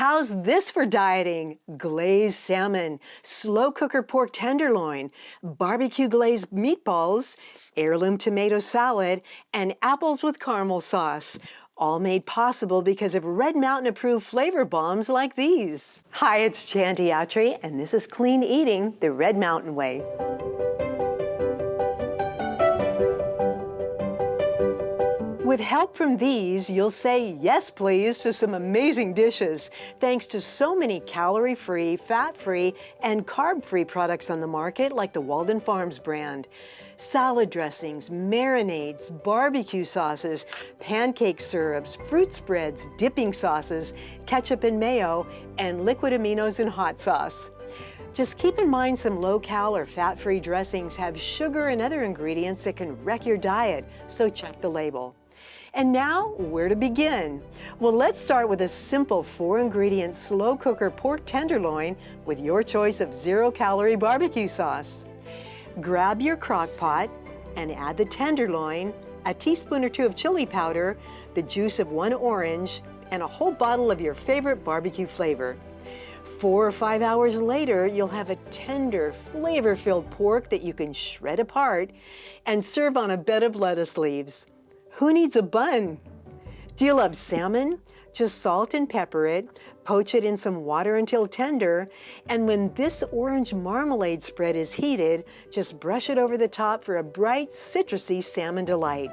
How's this for dieting? Glazed salmon, slow cooker pork tenderloin, BBQ glazed meatballs, heirloom tomato salad, and apples with caramel sauce. All made possible because of Red Mountain approved flavor bombs like these. Hi, it's Chanty Autry, and this is Clean Eating the Red Mountain Way. With help from these, you'll say yes please to some amazing dishes, thanks to so many calorie-free, fat-free, and carb-free products on the market like the Walden Farms brand. Salad dressings, marinades, barbecue sauces, pancake syrups, fruit spreads, dipping sauces, ketchup and mayo, and liquid aminos and hot sauce. Just keep in mind some low-cal or fat-free dressings have sugar and other ingredients that can wreck your diet, so check the label. And now, where to begin? Well, let's start with a simple 4-ingredient slow cooker pork tenderloin with your choice of 0-calorie barbecue sauce. Grab your crock pot and add the tenderloin, a teaspoon or 2 of chili powder, the juice of 1 orange, and a whole bottle of your favorite barbecue flavor. 4 or 5 hours later, you'll have a tender, flavor-filled pork that you can shred apart and serve on a bed of lettuce leaves. Who needs a bun? Do you love salmon? Just salt and pepper it, poach it in some water until tender, and when this orange marmalade spread is heated, just brush it over the top for a bright, citrusy salmon delight.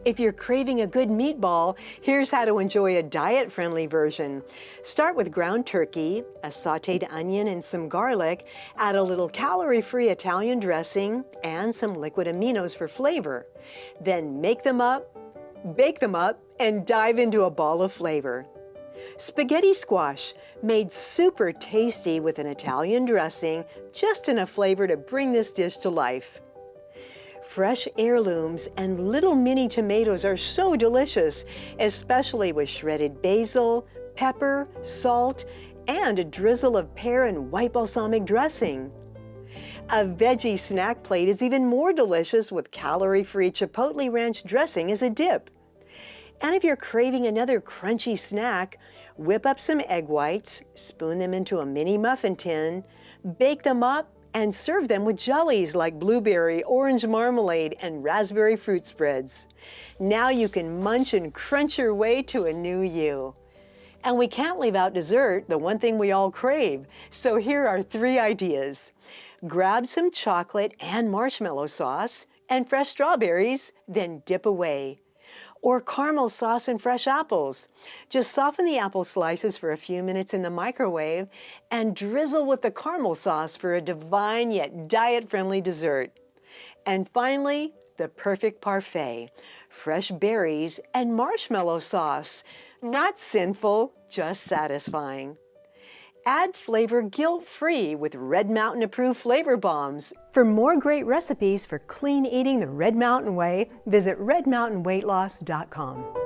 If you're craving a good meatball, here's how to enjoy a diet-friendly version. Start with ground turkey, a sautéed onion, and some garlic. Add a little calorie-free Italian dressing and some liquid aminos for flavor. Then make them up, bake them up, and dive into a ball of flavor. Spaghetti squash, made super tasty with an Italian dressing, just enough flavor to bring this dish to life. Fresh heirlooms and little mini tomatoes are so delicious, especially with shredded basil, pepper, salt, and a drizzle of pear and white balsamic dressing. A veggie snack plate is even more delicious with calorie-free chipotle ranch dressing as a dip. And if you're craving another crunchy snack, whip up some egg whites, spoon them into a mini muffin tin, bake them up, and serve them with jellies like blueberry, orange marmalade, and raspberry fruit spreads. Now you can munch and crunch your way to a new you. And we can't leave out dessert, the one thing we all crave. So here are 3 ideas. Grab some chocolate and marshmallow sauce and fresh strawberries, then dip away. Or caramel sauce and fresh apples. Just soften the apple slices for a few minutes in the microwave and drizzle with the caramel sauce for a divine yet diet-friendly dessert. And finally, the perfect parfait. Fresh berries and marshmallow sauce. Not sinful, just satisfying. Add flavor guilt-free with Red Mountain approved flavor bombs. For more great recipes for clean eating the Red Mountain way, visit redmountainweightloss.com.